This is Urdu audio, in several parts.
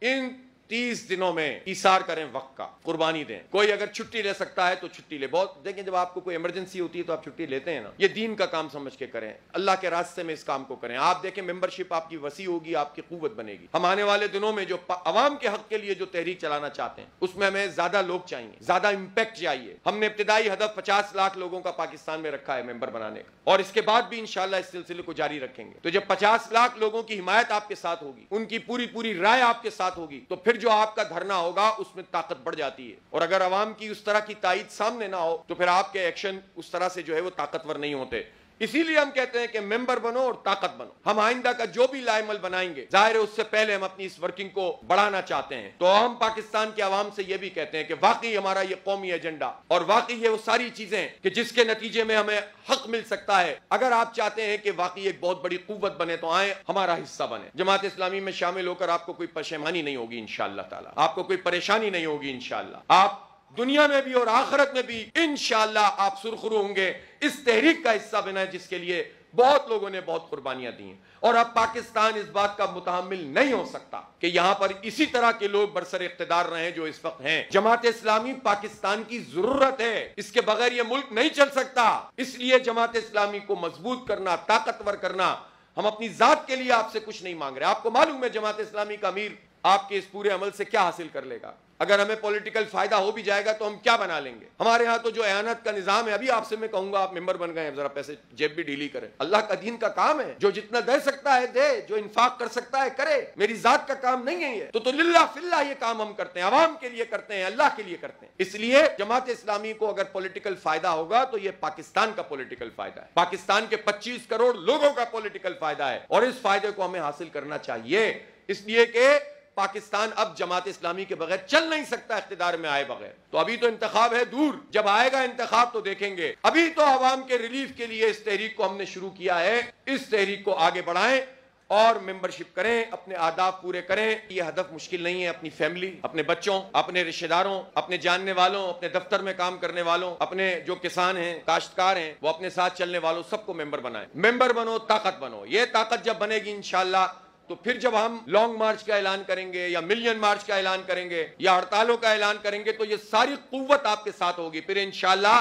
ان 30 دنوں میں ایثار کریں، وقت کا قربانی دیں. کوئی اگر چھٹی لے سکتا ہے تو چھٹی لے. بہت دیکھیں جب آپ کو کوئی ایمرجنسی ہوتی ہے تو آپ چھٹی لیتے ہیں نا. یہ دین کا کام سمجھ کے کریں، اللہ کے راستے میں اس کام کو کریں. آپ دیکھیں ممبرشپ آپ کی وسیع ہوگی، آپ کی قوت بنے گی. ہم آنے والے دنوں میں جو عوام کے حق کے لیے جو تحریک چلانا چاہتے ہیں اس میں ہمیں زیادہ لوگ چاہیے، زیادہ امپیکٹ چاہیے. ہم نے ابتدائی ہدف 50 لاکھ لوگوں کا پاکستان میں رکھا ہے ممبر بنانے کا، اور اس کے بعد بھی انشاءاللہ اس سلسلے کو جاری رکھیں گے. تو جب 50 لاکھ لوگوں کی حمایت آپ کے ساتھ ہوگی، ان کی پوری رائے آپ کے ساتھ ہوگی، تو پھر جو آپ کا دھرنا ہوگا اس میں طاقت بڑھ جاتی ہے. اور اگر عوام کی اس طرح کی تائید سامنے نہ ہو تو پھر آپ کے ایکشن اس طرح سے جو ہے وہ طاقتور نہیں ہوتے. اسی لیے ہم کہتے ہیں کہ ممبر بنو اور طاقت بنو. ہم آئندہ کا جو بھی لائے عمل بنائیں گے، ظاہر ہے اس سے پہلے ہم اپنی اس ورکنگ کو بڑھانا چاہتے ہیں. تو ہم پاکستان کے عوام سے یہ بھی کہتے ہیں کہ واقعی ہمارا یہ قومی ایجنڈا اور واقعی یہ وہ ساری چیزیں کہ جس کے نتیجے میں ہمیں حق مل سکتا ہے، اگر آپ چاہتے ہیں کہ واقعی ایک بہت بڑی قوت بنے تو آئیں، ہمارا حصہ بنے. جماعت اسلامی میں شامل ہو کر آپ کو کوئی پشیمانی نہیں ہوگی انشاءاللہ تعالی، آپ کو کوئی پریشانی نہیں ہوگی انشاءاللہ. آپ دنیا میں بھی اور آخرت میں بھی انشاءاللہ آپ سرخرو ہوں گے. اس تحریک کا حصہ بنا جس کے لیے بہت لوگوں نے بہت قربانیاں دی ہیں. اور اب پاکستان اس بات کا متحمل نہیں ہو سکتا کہ یہاں پر اسی طرح کے لوگ برسر اقتدار رہیں جو اس وقت ہیں. جماعت اسلامی پاکستان کی ضرورت ہے، اس کے بغیر یہ ملک نہیں چل سکتا. اس لیے جماعت اسلامی کو مضبوط کرنا، طاقتور کرنا. ہم اپنی ذات کے لیے آپ سے کچھ نہیں مانگ رہے. آپ کو معلوم ہے جماعت اسلامی کا امیر آپ کے اس پورے عمل سے کیا حاصل کر لے گا. اگر ہمیں پولیٹیکل فائدہ ہو بھی جائے گا تو ہم کیا بنا لیں گے. ہمارے ہاں تو جو اعانت کا نظام ہے، ابھی آپ سے میں کہوں گا آپ ممبر بن گئے ہیں، ذرا پیسے جیب بھی ڈھیلی کریں. اللہ کا دین کا کام ہے، جو جتنا دے سکتا ہے دے، جو انفاق کر سکتا ہے کرے. میری ذات کا کام نہیں ہے یہ تو للہ فی اللہ یہ کام ہم کرتے ہیں، عوام کے لیے کرتے ہیں، اللہ کے لیے کرتے ہیں. اس لیے جماعت اسلامی کو اگر پولیٹیکل فائدہ ہوگا تو یہ پاکستان کا پولیٹیکل فائدہ ہے، پاکستان کے 25 کروڑ لوگوں کا پولیٹیکل فائدہ ہے. اور اس فائدے کو ہمیں حاصل کرنا چاہیے، اس لیے کہ پاکستان اب جماعت اسلامی کے بغیر چل نہیں سکتا اقتدار میں آئے بغیر. تو ابھی تو انتخاب ہے دور، جب آئے گا انتخاب تو دیکھیں گے. ابھی تو عوام کے ریلیف کے لیے اس تحریک کو ہم نے شروع کیا ہے. اس تحریک کو آگے بڑھائیں اور ممبرشپ کریں، اپنے اہداف پورے کریں. یہ ہدف مشکل نہیں ہے. اپنی فیملی، اپنے بچوں، اپنے رشتہ داروں، اپنے جاننے والوں، اپنے دفتر میں کام کرنے والوں، اپنے جو کسان ہیں، کاشتکار ہیں، وہ اپنے ساتھ چلنے والوں، سب کو ممبر بنائیں. ممبر بنو، طاقت بنو. یہ طاقت جب بنے گی انشاءاللہ تو پھر جب ہم لانگ مارچ کا اعلان کریں گے یا ملین مارچ کا اعلان کریں گے یا ہڑتالوں کا اعلان کریں گے تو یہ ساری قوت آپ کے ساتھ ہوگی. پھر انشاءاللہ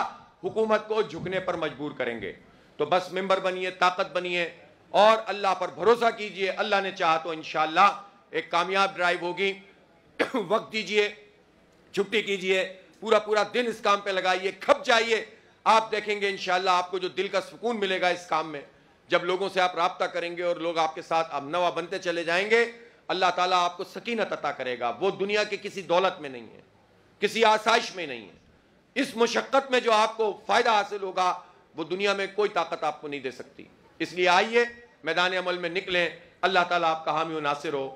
حکومت کو جھکنے پر مجبور کریں گے. تو بس ممبر بنیے، طاقت بنیے اور اللہ پر بھروسہ کیجئے. اللہ نے چاہا تو انشاءاللہ ایک کامیاب ڈرائیو ہوگی. وقت دیجئے، چھٹی کیجئے، پورا دن اس کام پہ لگائیے، کھپ جائیے. آپ دیکھیں گے انشاءاللہ آپ کو جو دل کا سکون ملے گا اس کام میں، جب لوگوں سے آپ رابطہ کریں گے اور لوگ آپ کے ساتھ اب نوا بنتے چلے جائیں گے، اللہ تعالیٰ آپ کو سکینت عطا کرے گا. وہ دنیا کے کسی دولت میں نہیں ہے، کسی آسائش میں نہیں ہے. اس مشقت میں جو آپ کو فائدہ حاصل ہوگا وہ دنیا میں کوئی طاقت آپ کو نہیں دے سکتی. اس لیے آئیے میدان عمل میں نکلیں. اللہ تعالیٰ آپ کا حامی و ناصر ہو.